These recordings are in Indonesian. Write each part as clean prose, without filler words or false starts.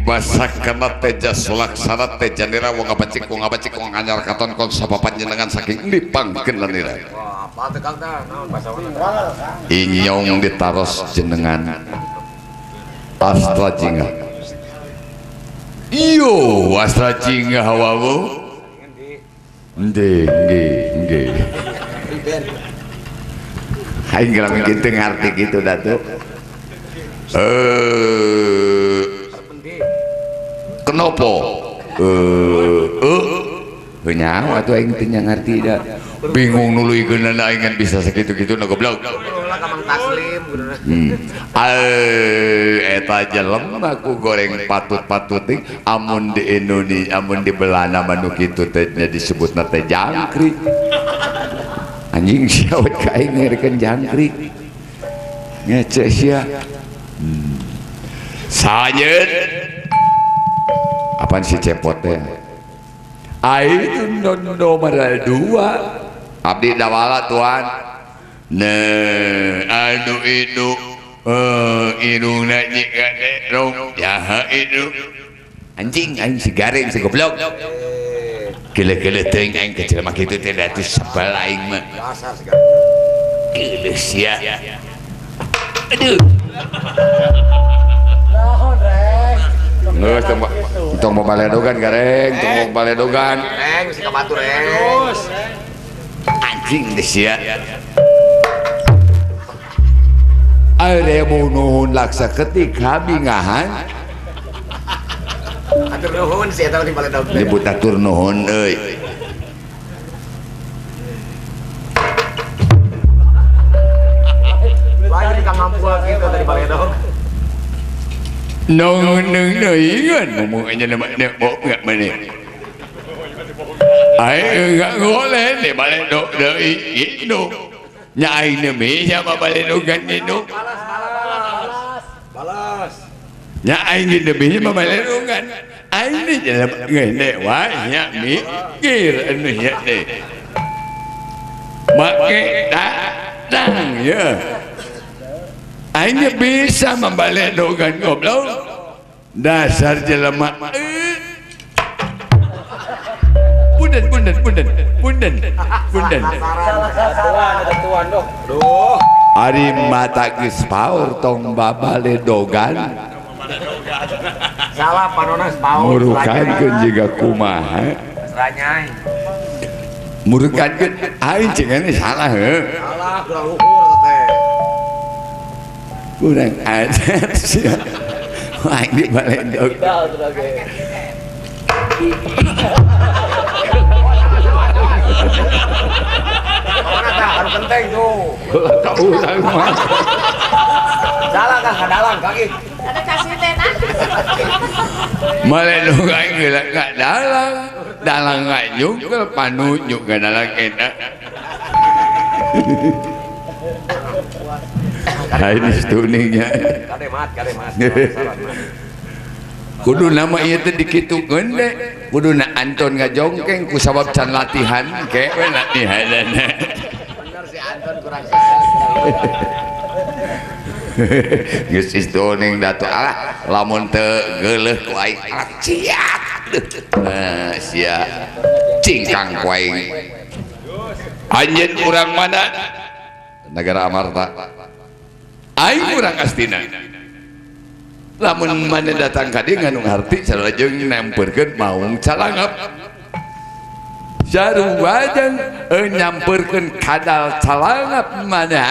Masakana teja sulaksana teja nira wong ngabacik wong anyar katon kon sapa panjenengan saking dipangkeun nira. Wah, apa teh Kang teh? Naon basa Inyong ditaros jenengan Astra Jingga. Iyo Astra Jingga hawawu. Nggih. Aing gerak kitu ngarti kitu Datuk. Kenapa? Nyawa tuh aing teu ngarti da. Bingung nuluykeun aing bisa sakitu-kitu na goblok. Ulah ka Mang Taslim Eta jelem aku goreng patut-patut amun di Indonesia amun di Belanda manu kitu teh disebutna teh jangkrik. Anjing siawet ka aing ngeurkeun jangkrik. Ngece sia. Sajeut apaan si cepot teh? Aing nomor 2 abdi dawala tuan. Anu itu irungna nyika rong jaha itu anjing aing si garing si goblok. Gele-gele teuing aing kecil mah kitu teh atuh sebel aing mah. dasar segala. Gele sia. Aduh. Naon reng? Ngeus tong mau baledogan gareng, tong mau baledogan. Reng si ka batur reng. Anjing deh sia. Are mau nuhun laksa ketika bingahan. Atur nuhun sih eta di baledog. Nyebut atur nuhun euy. Bae di Kang Ampul kitu tadi baledog. Nong neuingan ngomong aja nama mau enggak meneh. Ai enggak boleh deh baledog deui gitu. Nya aing bisa mah baledogan itu. Balas. Nya aing bisa mah baledogan. Aing ni jalan ngene wae nya mikir anu nya teh. Make datang ya. Aing bisa membaledogan goblok. Dasar jelema. Punten. Tuan dok. Duh. Ari mata geus paur tong babaledogan. Salah panona sepaun. Murukankeun jiga kumaha. Ranyai. Murukankeun aing cenah salah heuh. Salah ulah luhur teh. Kurang ajar sia. Aing di baledog. Mana tah anu penting tuh. Kaurang mah. Salah Kang kadalang kaki. Ada kasih tenan. Baledog aing geus ka dalang nganyuk panunyuk ka dalang eta. Ini stuningnya. Kade mat. Salah mat. kudu nama ieu teh dikitukeun deh kuduna Anton ngajongkeng ku sabab can latihan ke we latihanna bener si Anton kurang geus istoning datu alah lamun teu geuleuh ku aing ciat sia cingkang ku aing anjeun urang mana negara Amarta aing urang astina lamun mana datang ka dieu nganu ngarti salajeng nempeurkeun maung calangap sarua jeung nyampeurkeun kadal calangap mana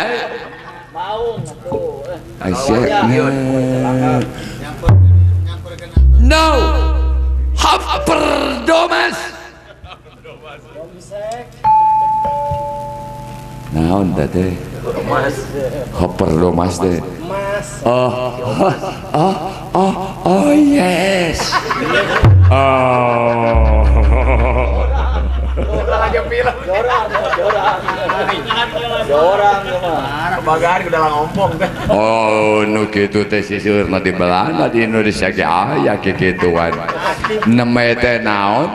maung tuh asyiknya no haper domas naon teh mas haper domas teh mas oh yes oh aja film jorang mah kebagaan udah lah ngompong kan oh nu kitu teh sisirna di Belanda di Indonesia ge aya kikituan namanya teh naon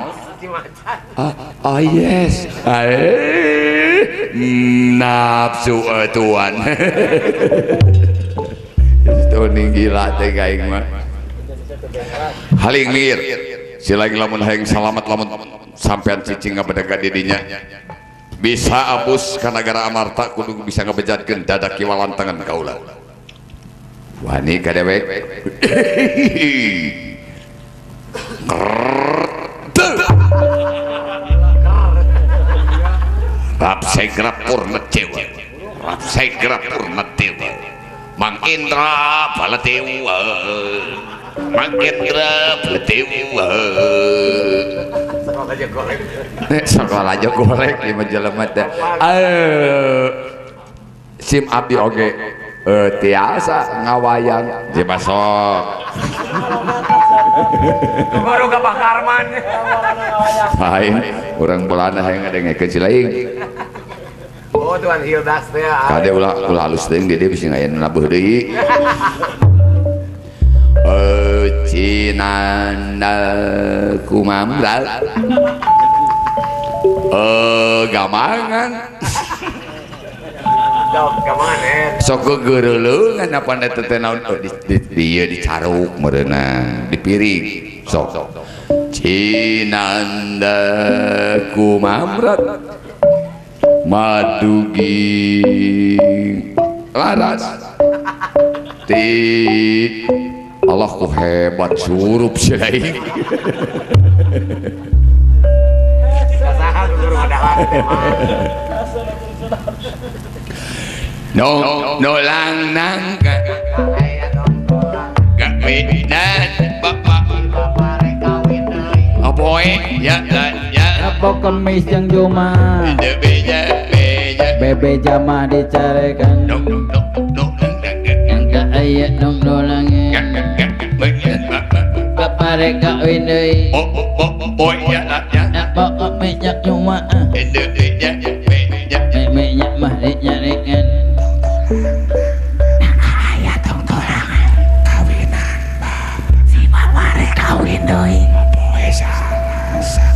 oh yes nafsu tuan itu gila teh kaing mah haling lir silaing lamun hayang salamet lamun sampean cicing ngabedega didinya bisa abus ka negara Amarta kudu bisa ngabejatkeun dadak kiwalan tangan kaula wani ka dewek rap segra purna cewa rap segra purna tewa Mang Indra balatewa Mang Indra balatewa sekolah aja goreng sekolah aja goreng di menjelema teh sim abdi oge tiasa ngawayang di basok baru ke Pak Karman lain orang Belanda yang ada ngeke cilaing oh Tuan Hildas teh kade ulah halus teh dia bisa ngayan nabuh deui cinanda kumamral gamangan dok kemana sok geureuleungan apa eta teh naon di dieu dicaruk meureuna di piring sok cinanda kumamrat madugi laras ti Allah ku hebat surup silaing sasaha guru adalah no lang nang gak minat bapak apa ya apa kemis yang Jumat bebe jama dicarekan yang aya dong dolangnya kapare kawin deui apa kemis yang Jumat bebe mah dicarekan aya dong dolangan kawinan si babare kawin deui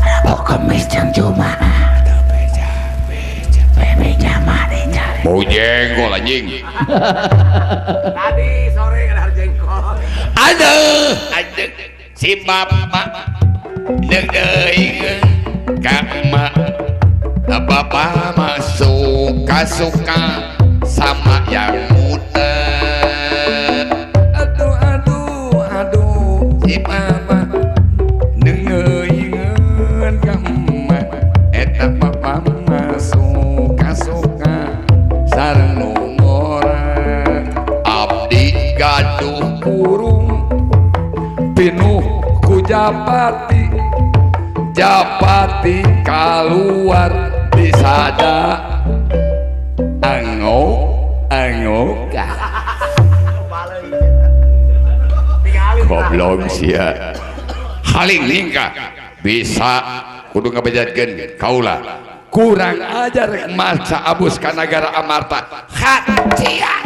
apa kemis yang Jumat mau jengkol anjing tadi sore ada jengkol aduh si bapak deui ka emak bapak mah suka sama yang muda aduh si bapak dengeuyeukeun ka emak eta bapak mah suka sareng nu ngora abdi gaduh kurung pinuh ku japati kaluar disada angoka goblok sia haling ningka bisa kudu ngabejatkeun kaula kurang ajar masa abus ka negara Amarta hancian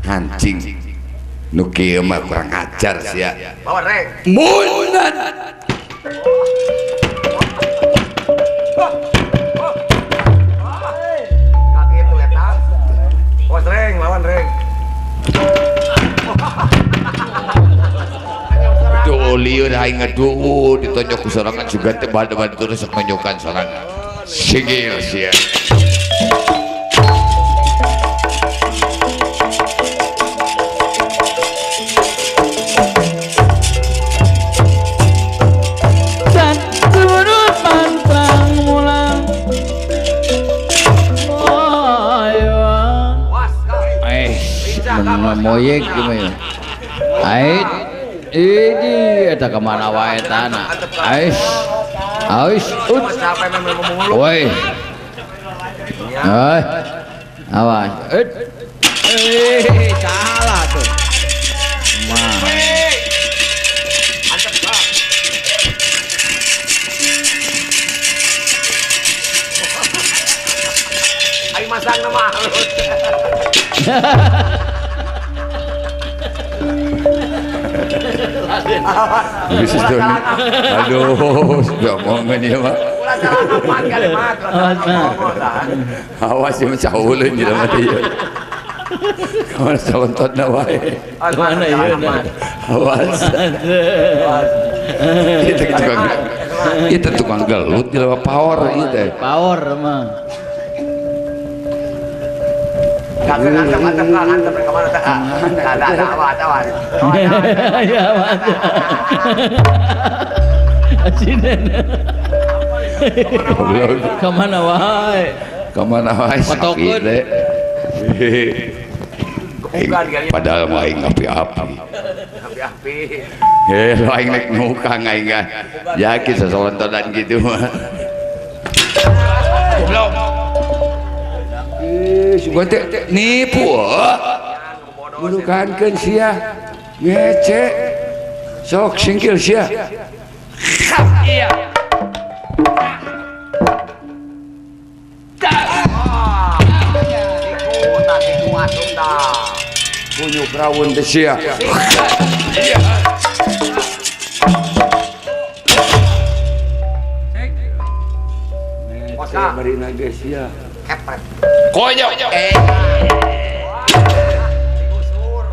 hancing nu kieu mah kurang ajar sia Bawa reng. munan Kaki itu eta. Bos reng, lawan reng. Duh lieur aing ngaduh ditonjok ku sorangan juga teh bade-bade terus menyokan sorangan sigil sia dan turut pantang mulang Was kali. moyek gimana ait ini eta kemana wae tanah ais ais Mas capek memang ngomong lu. woi awas salah tuh mah Antep Kang. Ayo masang nama lu. bisa tuh aduh sudah omongan ya Pak Ulah salah kapan kalimat. awas ya mencaulun di dalam dia kawan salontot wae Mana ya? awas itu tukang gelut di dalam power itu power mah Antep Kang, antep ke mana teh? Ada awas. ya Asinen kemana wae kemana wae sakit deh Bukan kali. padahal mah aing api-api Api-api. lo aing nek ngukang aing kan yakin sesolontonan gitu mah goblok suka teh nipu bulukankeun sia ngece sok singkil sia iya Iku masuk dah. punyuk rawon teh sia Osa. bari nage sia Kepret. konyol Digusur.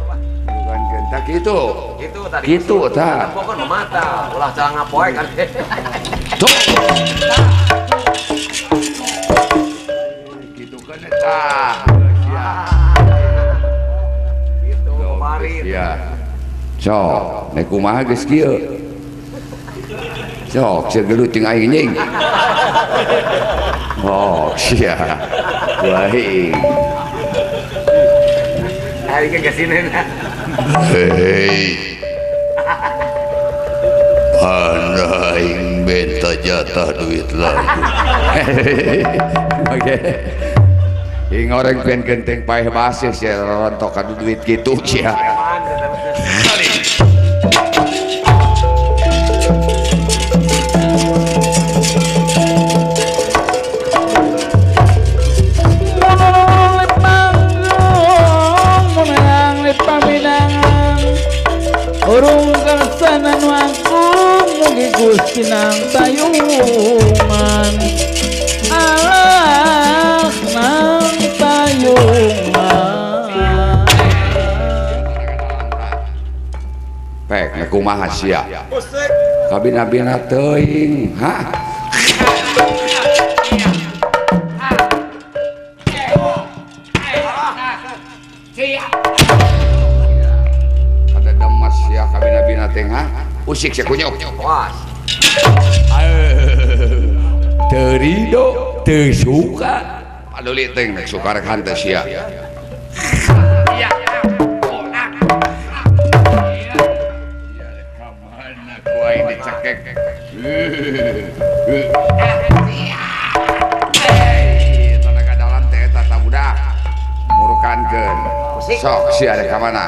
bulukankeun tak kitu Itu tadi. Gitu, tah. Pokoknya mata. Ulah jangan ngapoe kan. tuh gitu kan eta Itu kemarin. ya sok nek kumaha geus kieu sok segelut jeung aing nying oh sia baik Hari ke sini. hei mana aing benta jatah duit lagi oke ing orang pen genteng paeh basis ya rontok adu duit gitu sia urung kersana nuangku mugi Gusti nang tayungan alah nang tayungan pek nek kumaha sia kabina-bina teuing hah ada demas ya kabina-bina teh hah usik sia kunyuk Was. terido teu suka paduli teh nek suka rek hanteu sia kuaing dicekek tenaga dalam teh tata budak murukankeun sok sia ada ka mana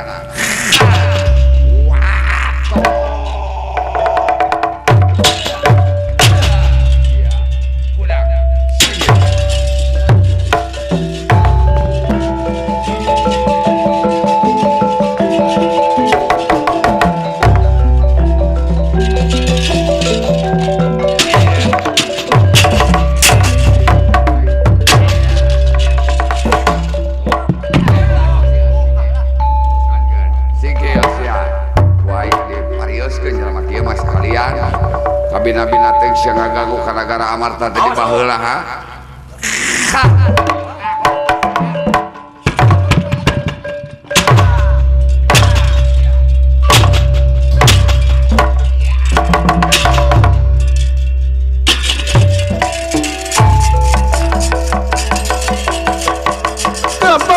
teh sia ngaganggu gara-gara Amarta teh di baheula ha.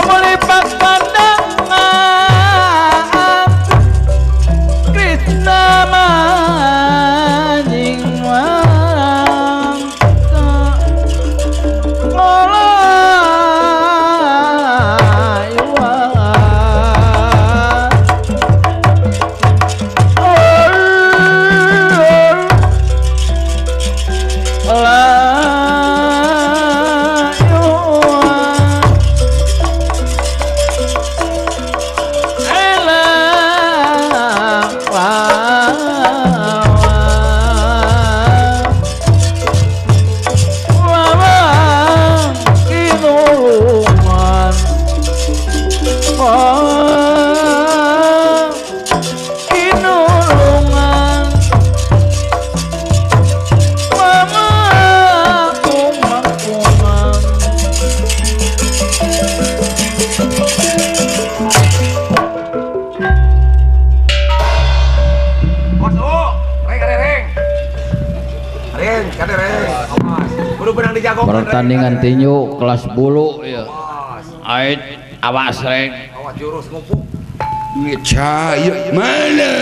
Melipat pandangan Krishna manjing wangsa pertandingan tinju kelas bulu ya. Ait awas reng. Awas jurus ngumpuk. Cahaya mana?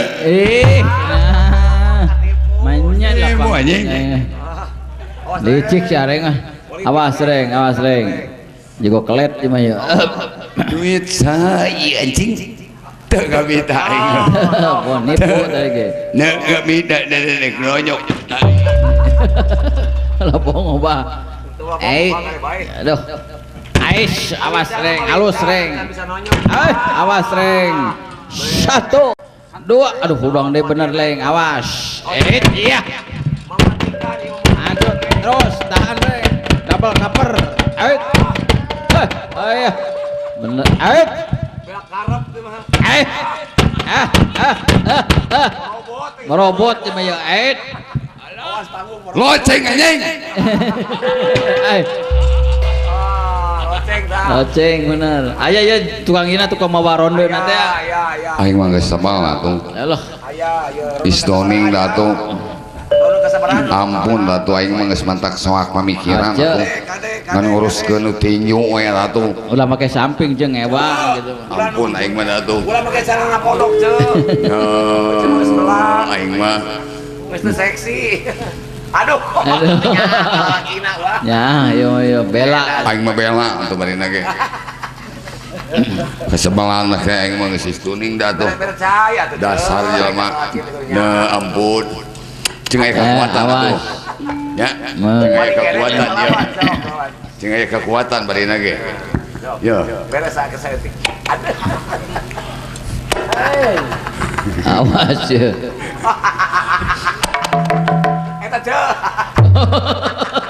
Mainnya Mau lapang. anjing. Licik sih reng ah. Awas reng, awas reng. Juga kelet cuma ya. Duit saya anjing. Teu kabita aing. Oh nipu tadi ge. Nek kabita nek nonyok. Lapong obah. Aduh. Ais, awas reng, halus reng. Awas reng. 1 2, aduh udang deh bener leng, awas. Iya. Aduh, terus tahan reng. Double cover. Ayo. Bener. Ayo. Merobot cuma ya. Loceng anjing. Loceng bener. Aya ya tukang ina tukang mawa ronde nanti ya. Aing mah geus sabal atuh. Alah. Isdoning da atuh. Ampun da atuh aing mah geus mantak soak pamikiran atuh. Ngan nguruskeun nu tinju we atuh. Ulah make samping jeung ewang gitu. Ampun aing mah da atuh. Ulah make celana kodok ceuk. Aing mah Geus seksi. Aduh. Kina wah. Ya, yo bela. aing mah bela atuh marina ge. Kesebalan kayak aing mah geus tuning da atuh. Percaya tuh. Dasar jelema. Ya ampun. Jeung aya kekuatan atuh. Ya. Jeung aya kekuatan ya. Jeung aya kekuatan marina ge. Yo. Beres ake saya tik. Awas ya. Eta ceuk.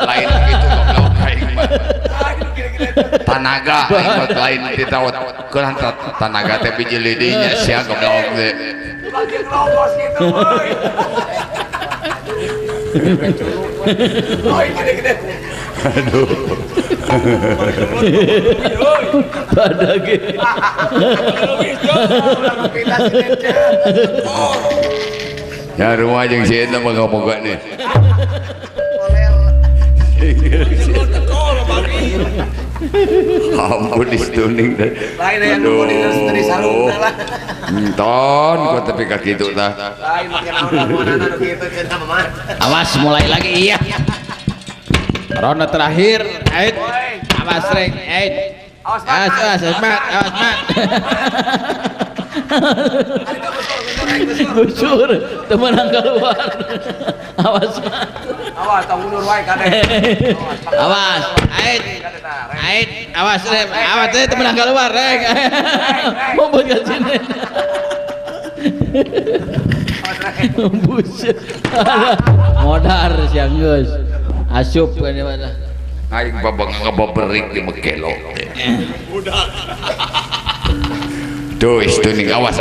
Lain gitu goblok aing mah. Tanaga aing mah lain ditawat keun tanaga teh biji lidinya sia goblok teh. Lagi ngelongos gitu euy. Oi gede-gede. Aduh. Pada ge. Ya rumah jeung si eta mah boga nih. Ampun distuning teh. Lain yang nunggu di sarung lah. Enton kok tapi ka kitu tah. Lain make naon-naonan anu kitu cenah mah. Awas mulai lagi iya. Ronde terakhir, ait. Awas reng, ait. Awas mat. Gusur, teman keluar. Awas mat. Awas tong mundur wae kade. Awas, ait. Awas rem, awas teh teman keluar reng. Mumput ka sini. Buset. Modar siang geus. Asup kan di mana? Aing babang ngababerik di mekelok teh. Tuh istuning awas.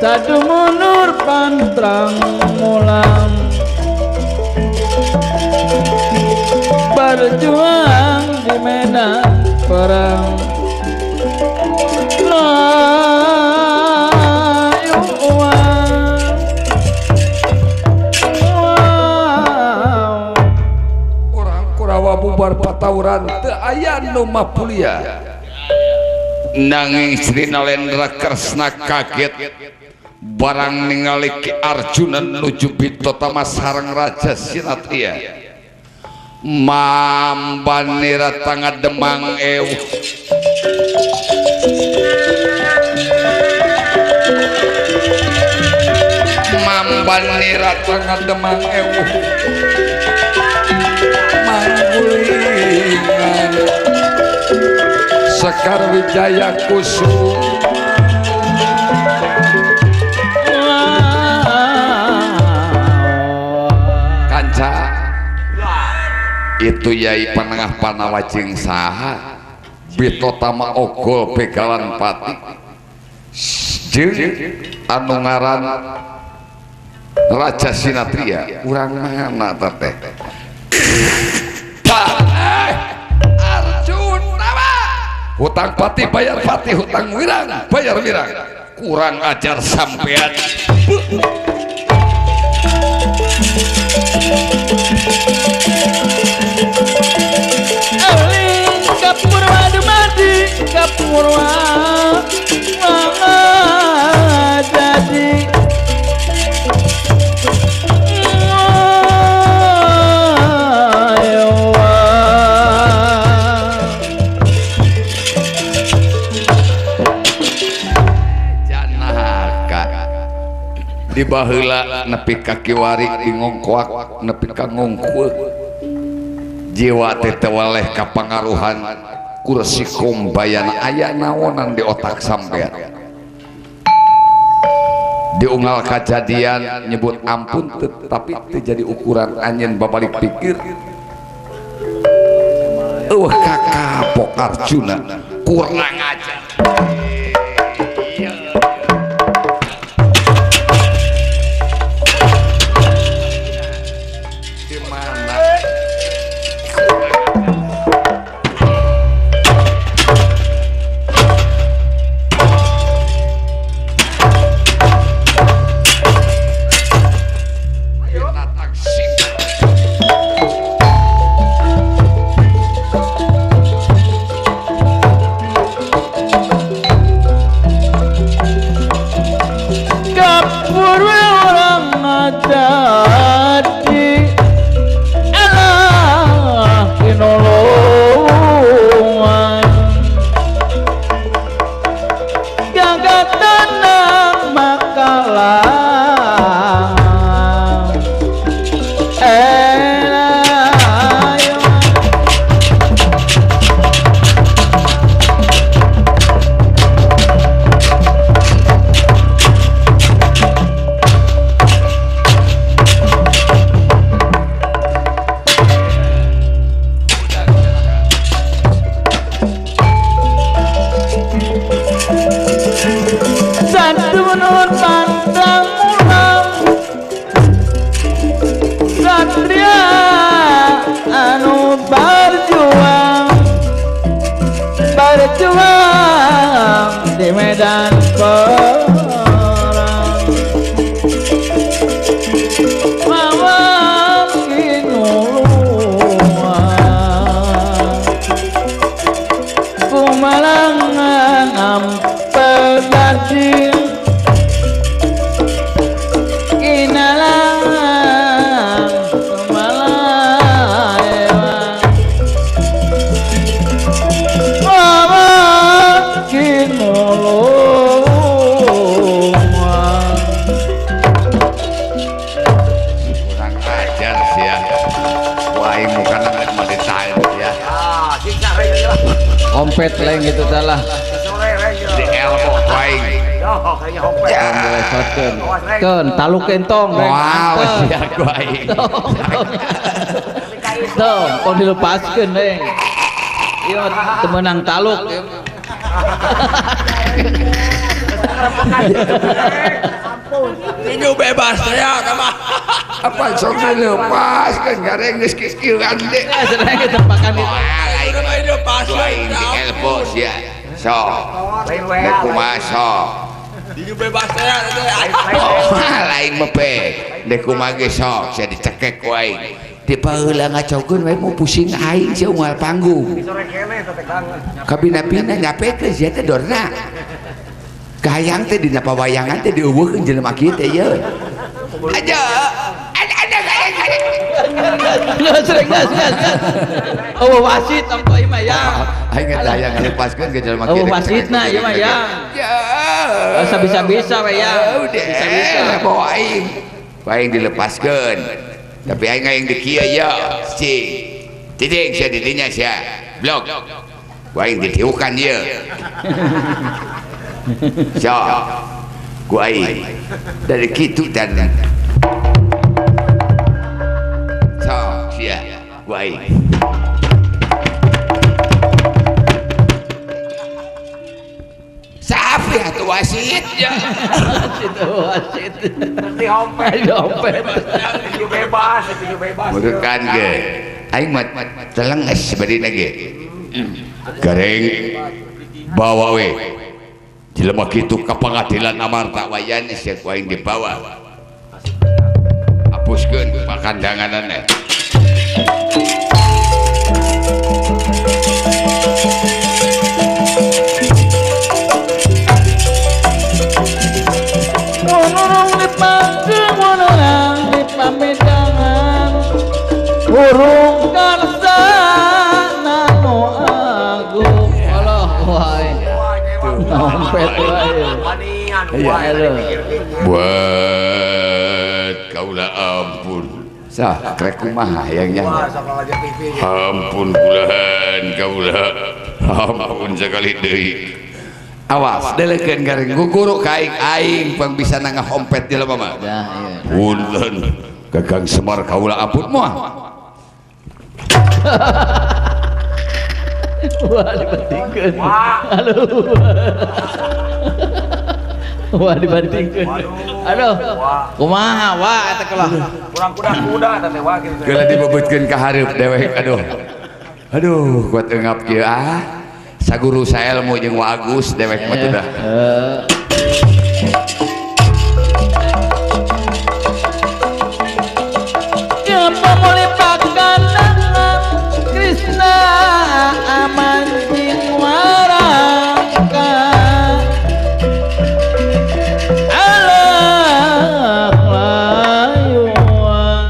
satu mundur pantrang mulang berjuang di medan perang orang Kurawa bubar patauran teu aya nu mapulia nanging Sri Nalendra Kresna kaget barang ningali Ki Arjuna nuju Bitotama sareng Raja Sinatria mambanira tangga demang ewu mambanira tangga demang ewu manggulingan Sekar Wijaya Kusuma kanca itu Yai Panengah Panawajeng saha Bitotama Ogol Begalan Pati jeung anu ngaran Raja Sinatria urang mana teh Arjuna hutang pati bayar pati hutang wirang bayar wirang kurang ajar sampean Eling kapurwa dumadi kapurwa jadi di baheula nepi ka kiwari di ngongkoak nepi ka ngongkul jiwa teh teu waleh kapangaruhan kursi kombayan aya naonan di otak sampean diunggal kejadian nyebut ampun tetapi teu jadi ukuran anjeun babalik pikir kakapok Arjuna kurang ajar berjuang di medan perang mawar kinuluan kumalangan ampedati kinalang kumalayan mawar kinuluan kurang ajar sih ya waing bukan mau ditahan ya ompet lain gitu salah di elbow waing ken taluk kentong wow siap waing tuh kau dilepaskan deh iya temenang taluk tinju bebas ya sama apa sok lepas kan gareng geus kieu-kieuan deh. Sedang kita makan itu. tinju pas Lain di elbow sia. Sok. lain Kumaha sok. tinju bebas ya Lain mepe. Dek kumaha ge sok sia dicekek ku aing. Di paheula ngacokeun we mau pusing aing sia unggal panggung. sore kene teh kangen Kabina-bina nyapekeun sia teh dorna. Kahayang teh dina pawayangan teh dieuweuhkeun jelema kieu teh ye. Aja. Ada gareng. Gas. Oh wasit tempo ieu mah ya. Aing eta hayang ngalepaskeun ke jelema Oh kieu. wasitna ieu mah ya. Ya. Bisa-bisa we ya. Udah. Bawa aing. Aing dilepaskeun. Tapi aing di kieu ya. Tiding sia di dinya sia. Blok. Aing ditiukan ye. So. Ku aing dari kitu dan so sia ku aing. Sapi atuh wasit ya. Wasit. nanti hompet tinju bebas Mudukan ge. Aing mah telenges badina ge. Gareng bawa we. Jelema kitu ka pangadilan amarta wayana sia ku aing dibawa. Hapuskeun pakandanganana. Urung dipanggung urang dipamidangan urung karsa nano agung Allah wae nampet wae manian iya lho Buat kaula ampun. Sah krek kumaha yang nyanyi. sama aja TV Ampun kulahan kaula. Ampun sekali deui. Awas delekeun gareng guguru ka aing pang bisa ngahompet di lama mah. ya iya Punten Gagang Semar kaula ampun moal. wah dibandingkeun wah wah dibandingkeun aduh kumaha wah eta kelah kurang kuda teh wah gitu Geula dibebeutkeun ka hareup dewek aduh. Aduh kuat eungap kieu ah. Saguru saelmu jeung Wa Agus dewek mah teh dah. Krishna amanjing waraka Allah layuan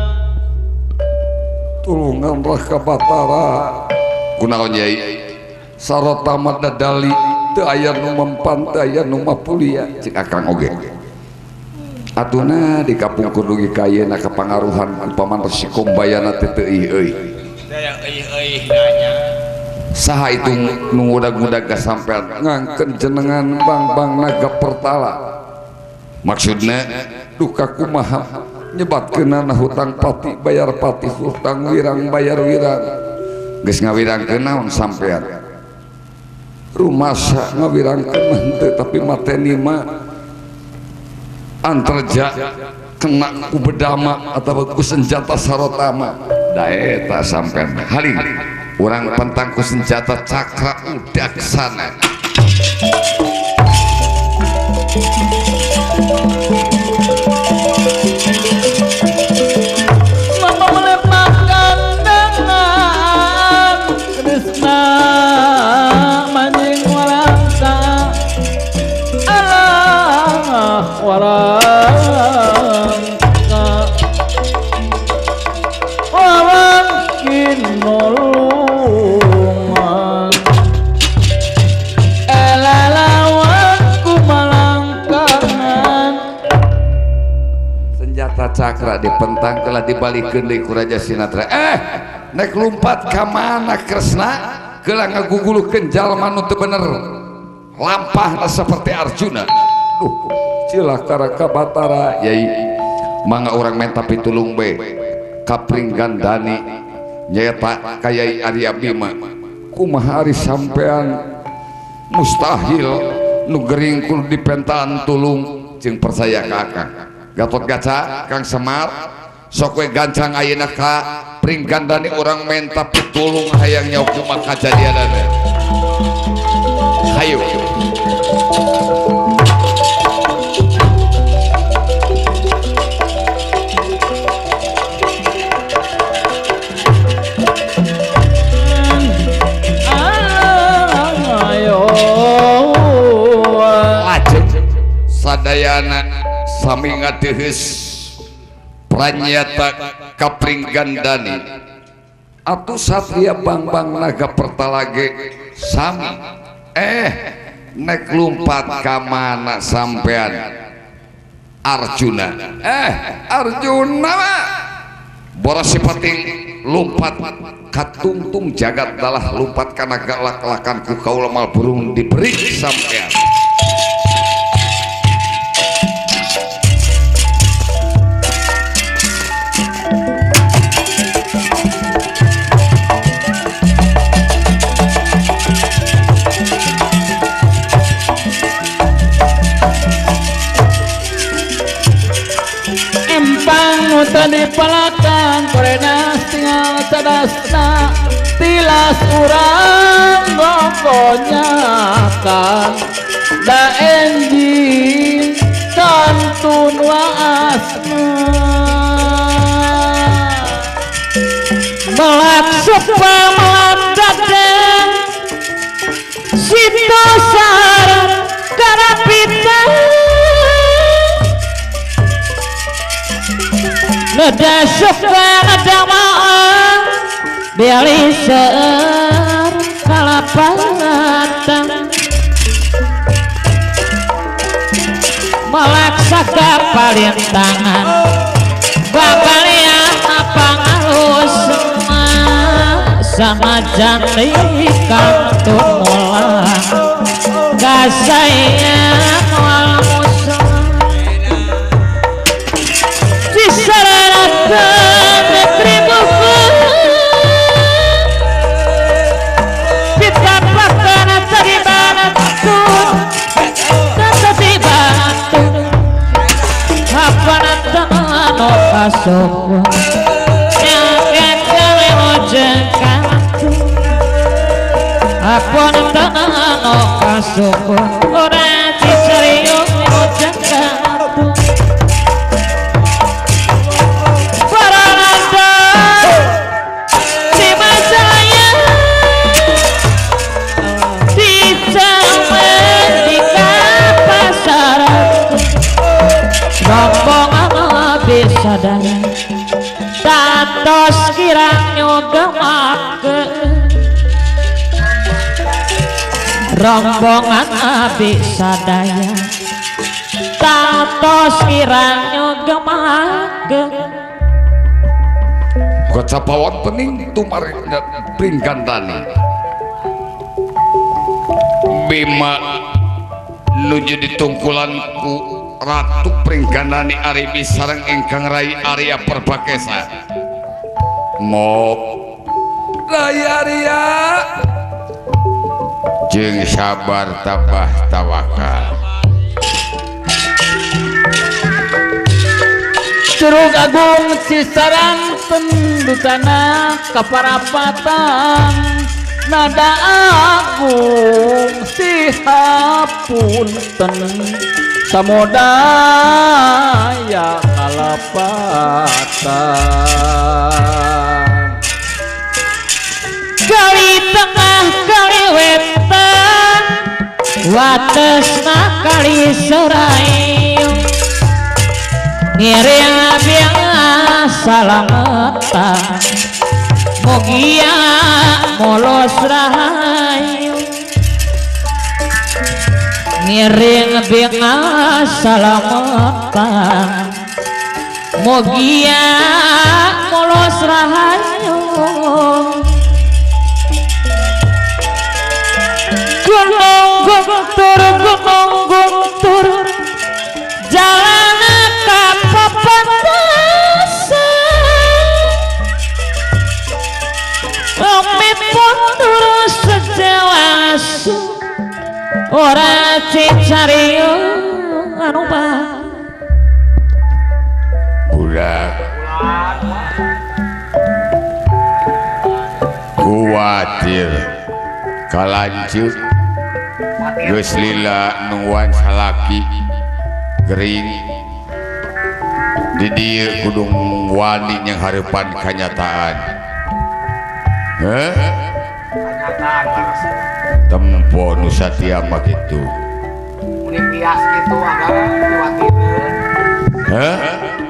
Tulungan raka batara kunaon Yai sarota mah dadali teu aya nu mempan teu aya nu mapulia cik akang oge atuna di kapung kudu kayeuna kapangaruhan umpaman Resi Kombayana teh teu euy saha itu nu ngudag-ngudag kasampean ngangkeun jenengan bang naga pertala maksudna duka kumaha nyebatkeunana hutang pati bayar pati hutang wirang bayar wirang geus ngawirangkeun naon sampean rumasa ngawirangkeun henteu tapi mateni mah antarja kena ku bedama atau ku senjata sarotama da eta sampean haling urang pentang ku senjata cakra udaksana mama melepaskan dengan Krishna manjing warasa Allah warasa wawan kinulungan elalawan kumalangkangan senjata cakra dipentang telah dibalikeun deui ku Raja Sinatra nek lumpat ka mana Kresna geula ngagugulukeun jalma nu teu bener lampahna seperti Arjuna duh cilaka Raka Batara Yai mangga urang menta pitulung be kapring gandani nyaeta ka Yai Arya Bima kumaha ari sampean mustahil nu gering kudu dipentaan tulung jeung percaya ka akang Gatot Kaca Kang Semar sok we gancang ayeuna ka Pringgandani urang menta pitulung hayang nyawa kumaha kajadianana hayu sadayana sami ngadeuheus pranyata ka Pringgandani atuh satria Bambang Naga Pertalage sami nek lumpat ka mana sampean Arjuna Arjuna mah boros sipating lumpat ka tungtung jagat dalah lumpat kana galak-lakan ku kaula mal burung diberi sampean tadi palakan korenas tinggal sadasna tilas urang pokoknya kan da enjing kantun waasna melak sepa melak dadang situ sarang karapitan nada suka nada maaf bialiser kalapatan malaksaka palintangan babalian apa ngalus sama jandi kantun mulang kasayang wal musuh disaranakan negeri buku pitapakan tadi banatu tadi banatu apa nantangan opasok yang kalimu jengkatu apa nantangan opasok orang cicariung jengkatu sadaya tatos kirang nyogemakeun rombongan abi sadaya tatos kirang nyogemakeun kacapawan pening tumaringna Pringgandani Bima nuju ditungkulanku Ratu Pringgandani ari bisareng ingkang Rai Arya Perbakesa mop Rai Arya jeung sabar tabah tawakal Curug Agung Cisarang pendutana kaparapatan nada agung sihapunten samodaya kalapatan kali tengah kali wetan watesna kali serayu ngiring biasa lamatan mugia molos rahayu ngiring biasa lamatan mugia molos rahayu gunung guntur jalan ora cicariu anu budak kuatir kalanjut geus lila nuan salaki gering di dieu kudu wani yang harapan kenyataan Kenyataan laras. tempo nu satia mah kitu Ini bias gitu agak diwatireun.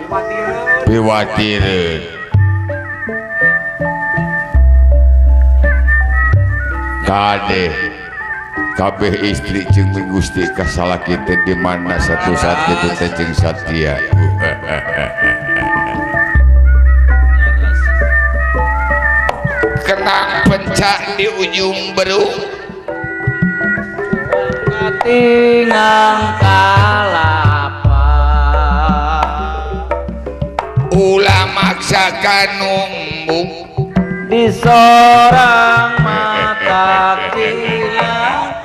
Diwatireun. piwatireun kade kabeh istri jeung Gusti kasalaki teh di mana satu saat kitu teh jeung satia kenang pencak di ujung berung Tingang kalapa ulah maksakan numbung di sorang mata kilat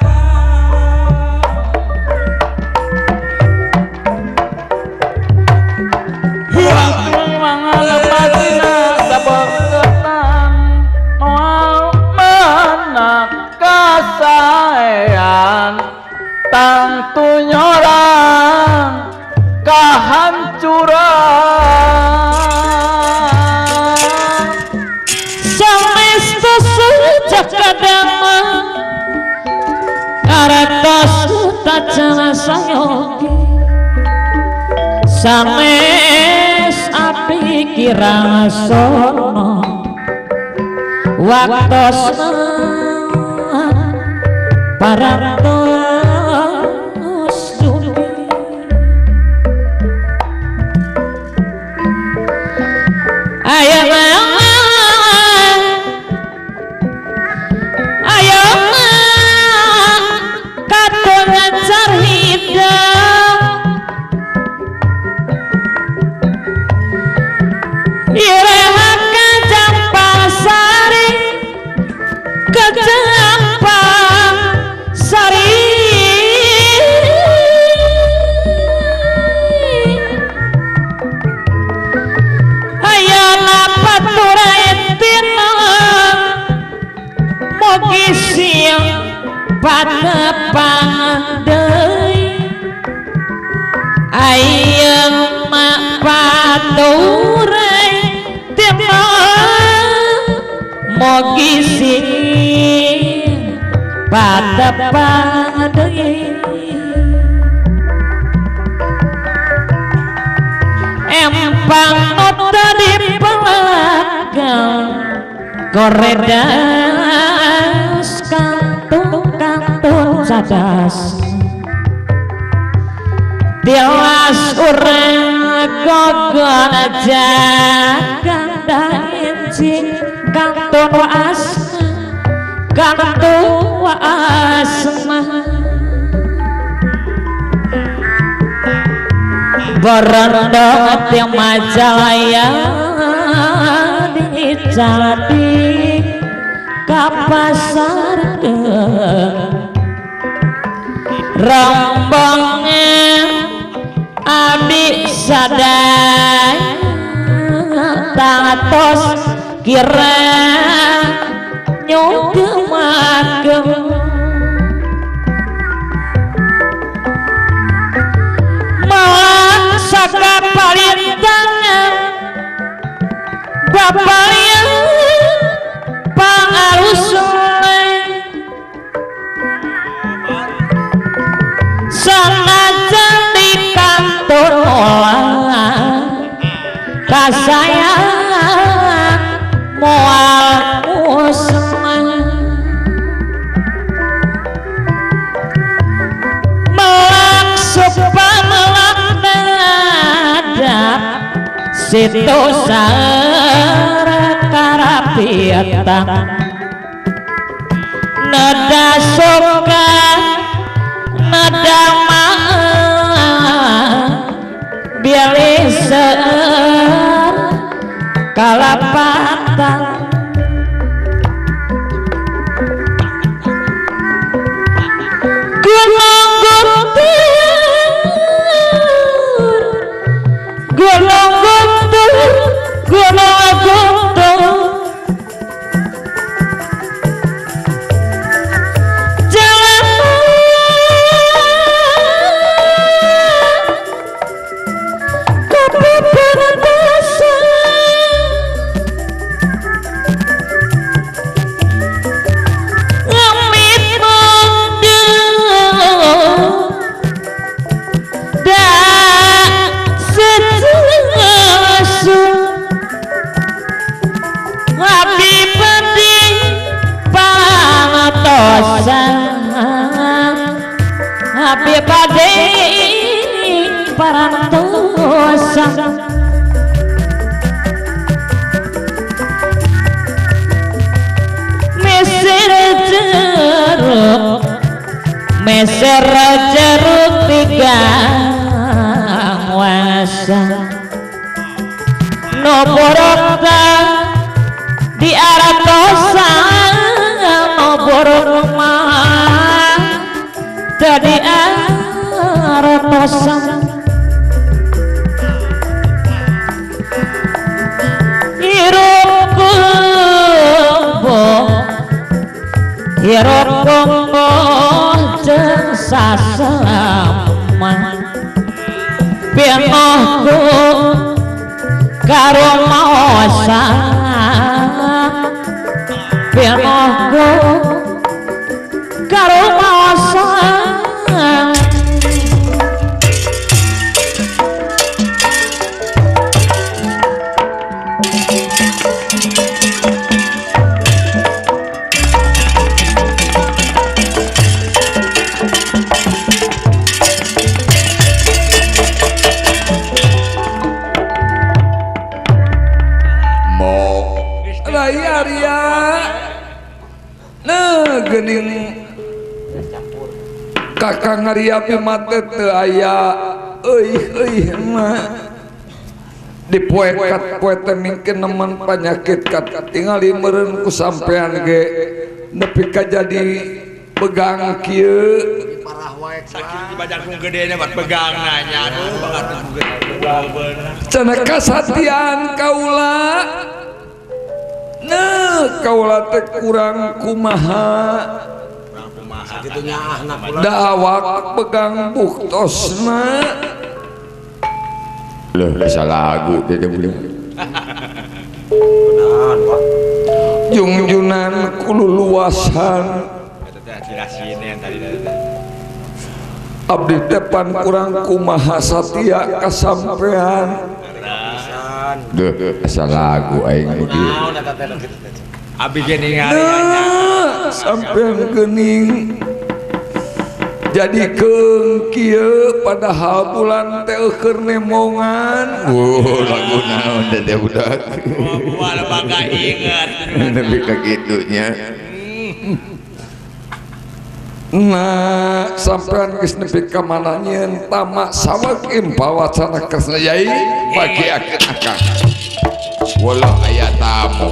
mangalapatina dabegetan moal menak kasaean tangtu nyorang kahancuran samesta sejak kadang karatos tacana sayogi sanes api kirang sono waktosna parantos dunia ayeuna katongan carita ireha kajang pasari kajang sari ayana patura etina mogi siang patepang deui ayeuna mak patura etina mogi siang patepang deui empang nota di pelakang koredas kantung cadas tiwas urang gogon aja kandain cing kantung asma kantung asma berendot yang Majalaya dicari kapasar rombongnya abdi sadaya tatos kira nyugemakeun saka palintangan bapaknya pangarus sanajan di kantor kasayang moal usman melaksup situ karapiatan nada suka nada bilih seueur kalapatan gunung guntur gunung guntur abdi bade parantosa meser jeruk tiga wasa no borota di arah dosa no boroma tadi arah dosa irungku Hiroko jeung sasama Pinohku karo maosa Pinohku karo maosa gening kakang Arya mate teu aya euy mah dipoekat poe teh mingkeun nemen panyakit tingali meureun ku sampean ge nepi ka jadi pegang kieu parah wae sakit di badanku gedenya buat pegang nanya aduh banget cenah kasatian kaula kaula teh kurang kumaha sakitunya anak da awak pegang buktosna loh salah lagu teh boleh benar Pak jungjunan kululuasan abdi tepan kurang kumaha satia kasampean duh asal lagu aing nu dieu abi geuning hari sampean geuning jadi keung kieu padahal bulan teh keur nemongan lagu naon teh budak wala bangga inget nepi ka kitunya nah sampean geus nepi ka mana nyeun tamak sawakin pawacana kesna yai bagi akang walau aya tamu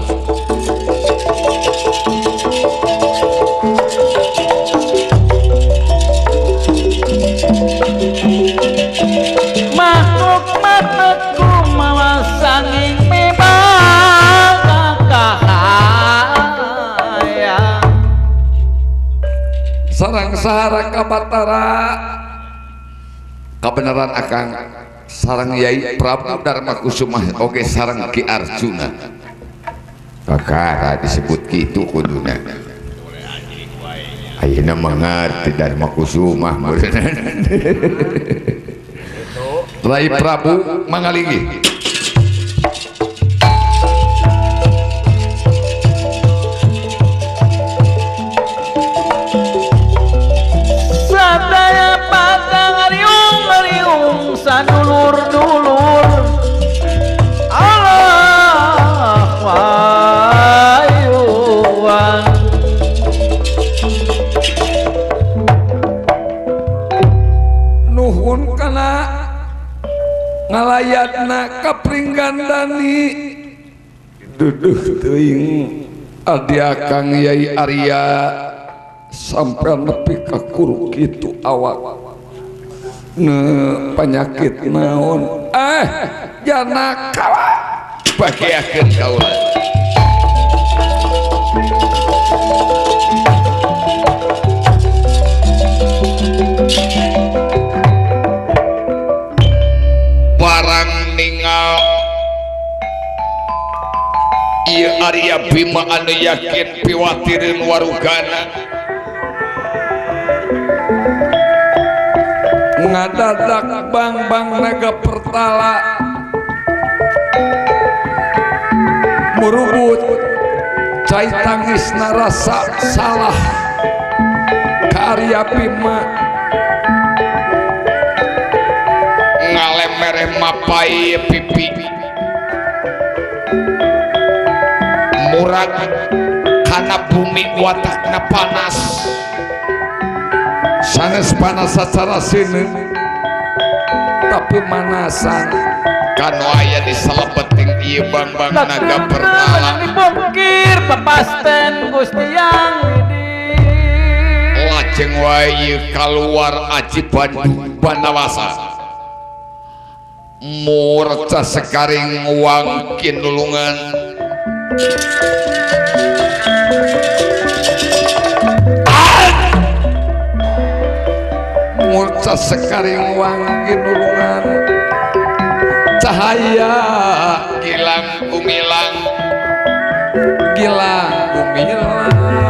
makhluk-makhlukku malah sanging mebang kahaya sareng sahara kabatara kabenaran akang sareng Yai Prabu Dharma Kusuma oge sareng Ki Arjuna kakara disebut kitu kuduna ayeuna mengerti Dharma Kusuma beuneunan Rai Prabu mangalinggi sadaya patang riung sadulur-dulur Allah wayuan nuhun kana ngalayatna kapringgandani duduh teuing adi akang Yai Arya sampai nepi ka kuru kitu awak penyakit naon jana kawa bagiakeun kaula barang ningal ieu Arya Bima anu yakin piwatireun warugana ngadadak bang naga pertala merubut cai tangisna rasa salah ka Arya Bima papai pipi murag kana bumi watakna panas sanes panas secara sini tapi manasan kanu aya di salebeting ieu bang-bang naga perkala dibongkir papasten Gusti Yang Widi lajeng wae keluar aji Bandung Banawasa murca sekaring uang kinulungan murca sekaring wangi nulungan cahaya gilang gumilang gilang gumilang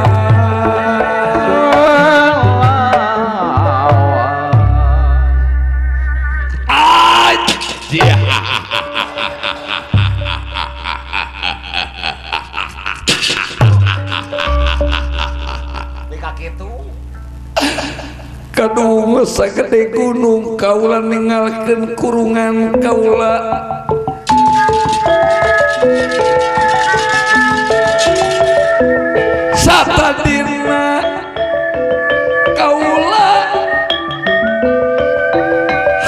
dia di kaki itu kadung sagede gunung kaula ninggalkeun kurungan kaula satadina kaula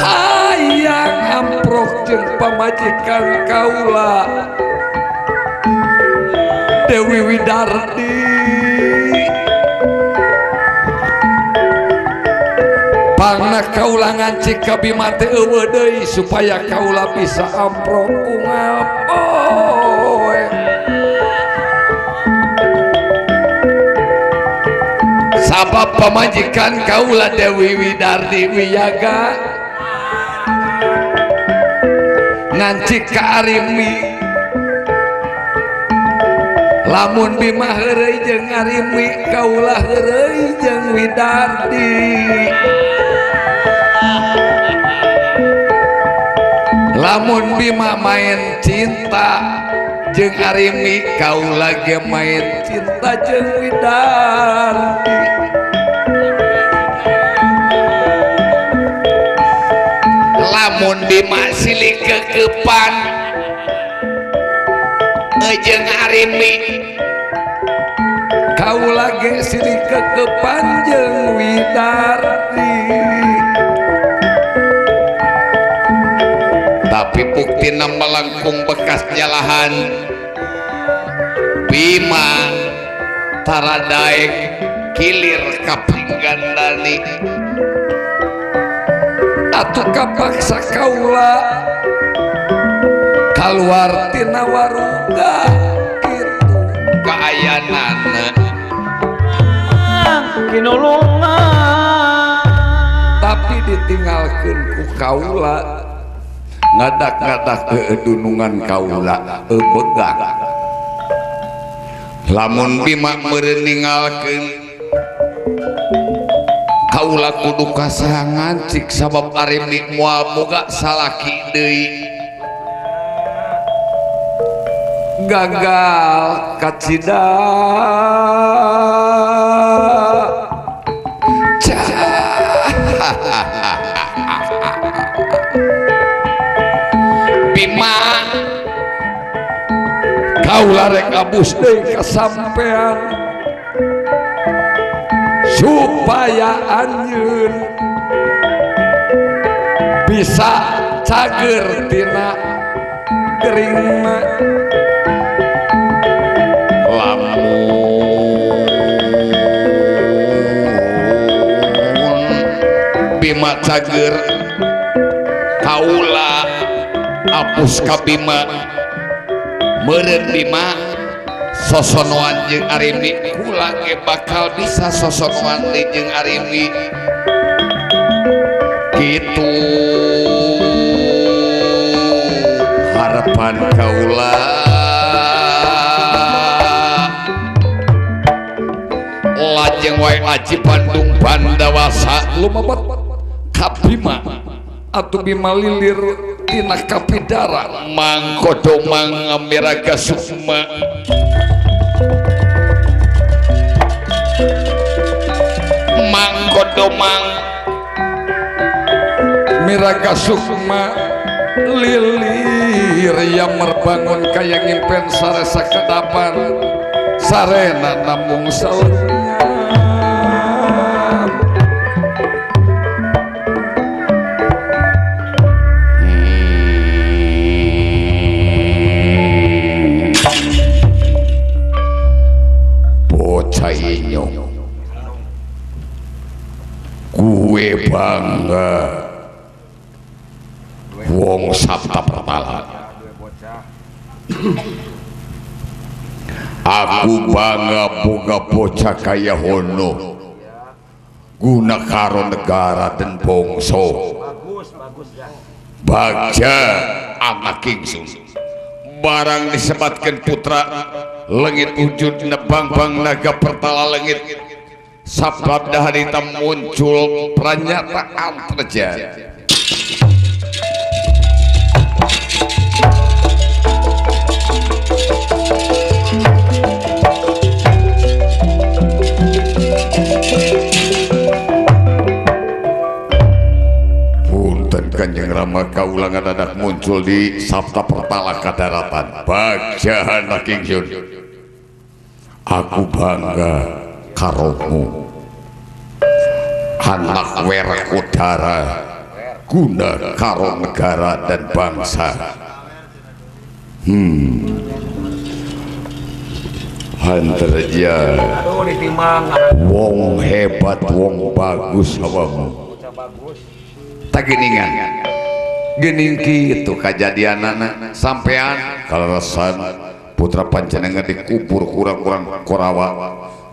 hayang amprok jeung pamajikan kaula Dewi Widardi pangna kaula ngancik ka Bima teh eueuh deui supaya kaula bisa amprok unggal poe sabab pamajikan kaula Dewi Widardi Wiyaga ngancik ka Arimi lamun Bima heureuy jeung Arimi kaula heureuy jeung Widardi lamun Bima main cinta jeung Arimi kaula ge main cinta jeung Widardi lamun Bima silih kekepan jeung Arimi kaula ge silih kekepan jeung Widardi tapi buktina melengkung bekas jalahan Bima taradaek kilir kapinggandani atuh kapaksa kaula kaluar tina waruga kitu kaayanana kinulungan tapi ditinggalkeun ku kaula ngadak-ngadak keedunungan kaula begang lamun Bima meureun ninggalkeun kaula kudu kasaha ngancik sabab Arimi moal boga salaki deui gagal kacida Bima kaula rek abus deui kasampean supaya anjeun bisa cager tina geringna Bima cager kaula apus ka Bima meureun Bima sosonoan jeung Arimi kula ge bakal bisa sosonoan jeung Arimi kitu harapan kaula lajeng wae aji Bandung Bandawasa lumabat ka Bima atuh Bima lilir tina kapidara mangkodo mangmiraga sukma mangkodo mang miraga sukma lilir yang merbangun kaya ngimpen sare sakedapan sarena namung salengan bocah inyong gue bangga wong sabta pertala aku bangga boga bocah kaya hono guna karo negara dan bongso bagja anak kingsun barang disebatkan putra langit wujud nebang-bang naga pertala langit sabda hitam muncul pernyataan terjadi Kanjeng Rama kaulangan anak muncul di sabta pertala kadaratan bagja anak kingsun aku bangga karomu anak werek udara guna karo negara dan bangsa hanterja wong hebat wong bagus awamu tak geningan gening kitu kajadian anak sampean kaleresan putra panjenengan dikubur kurang-kurang korawa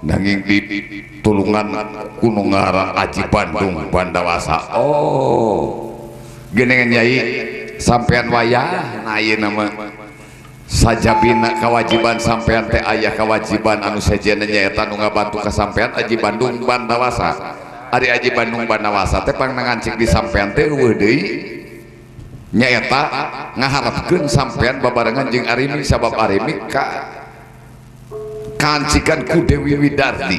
nanging di tulungan Gunung Ngaran Aji Bandung Bandawasa oh geningan nyai sampean wayah na ieu nama sajabina kewajiban sampean teh aya kewajiban anu sejenna nyaeta nu ngabantu ka sampean Aji Bandung Bandawasa Ari Aji Bandung Bandawasa teh pangangancing di sampean teh eueuh deui nyaeta ngaharepkeun sampean babarengan jeung Arimi sabab Arimi kancikan ku Dewi Widarti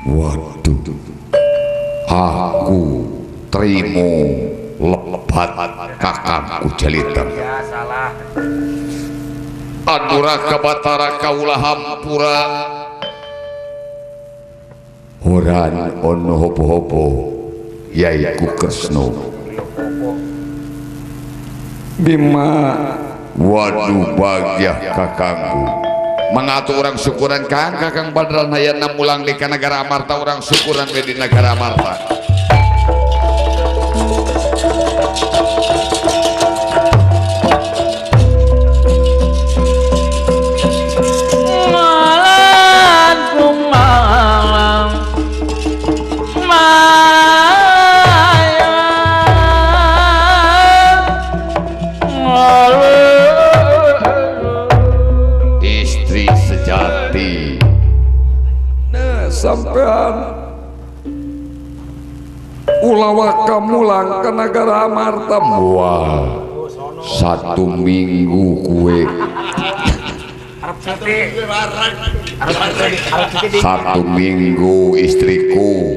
waduh aku terima lepat kakangku Jalita Adura kabatara kaulah hampura Huran ono hopo-hopo yaiku Kresno Bima waduh bahagia kakangku mengatur orang syukuran kakang Badran hayana mulang di negara Amarta orang syukuran di negara Amarta sampean ulawa kamulang ke negara Amarta wah 1 minggu kue 1 minggu istriku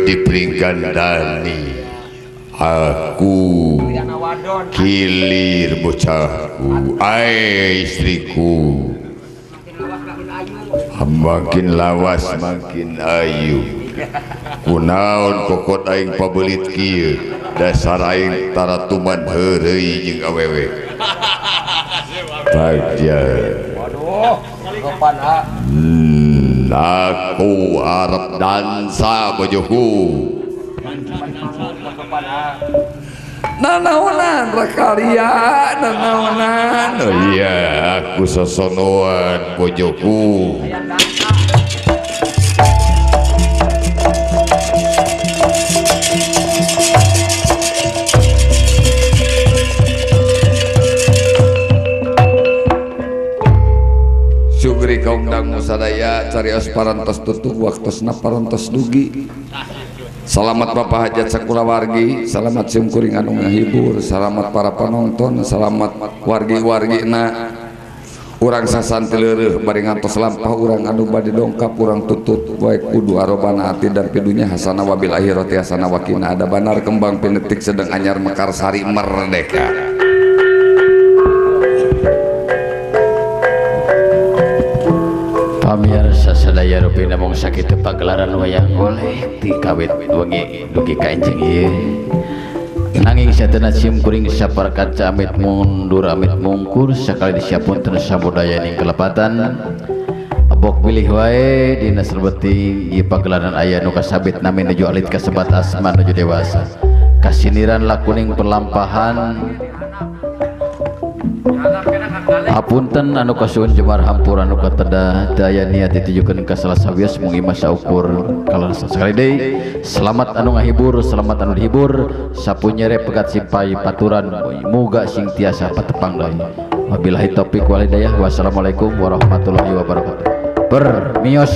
diberikan Dani aku kilir bocahku istriku makin lawas makin ayu kunaon kokot aing pabelit kieu dasar aing taratuman heureuy jeung awewe bagja aku arep dansa bojoku nanaonan rakalia nanaonan oh iya aku sosonoan bojoku sugri kaundang musadaya carios parantos tutup waktosna parantos dugi Selamat Bapak Hajat sakulawargi, selamat simkuring anu ngahibur, selamat para penonton, selamat wargi-wargina urang sasantileureuk bari ngantos lampah urang anu bade dongkap urang tutut baik kudu arobana ati dan pidunya hasana wabil akhirati hasana wakina ada banar kembang pinetik sedang anyar mekar sari merdeka. Pamirsa sadaya rupi namung sakit pagelaran wayang golek ti kawit wengi dugi ka enjing ieu nanging sateuna sim kuring saperkat amit mundur amit mungkur sakali disiapunten sabudaya ning kelepatan bok pilih wae dina serbeti ieu pagelaran aya nu kasabit nami nuju alit kasebat asma nuju dewasa kasiniran lakuning perlampahan apunten anu kasuhun jemar hampur anu kateda daya niat ditujukeun ka salah sawios mung imah saukur kalau sekali deui selamat anu ngahibur selamat anu dihibur sapunyere pegat simpai paturan muga sing tiasa patepang deui wabillahi taufik wal hidayah wassalamualaikum warahmatullahi wabarakatuh permios.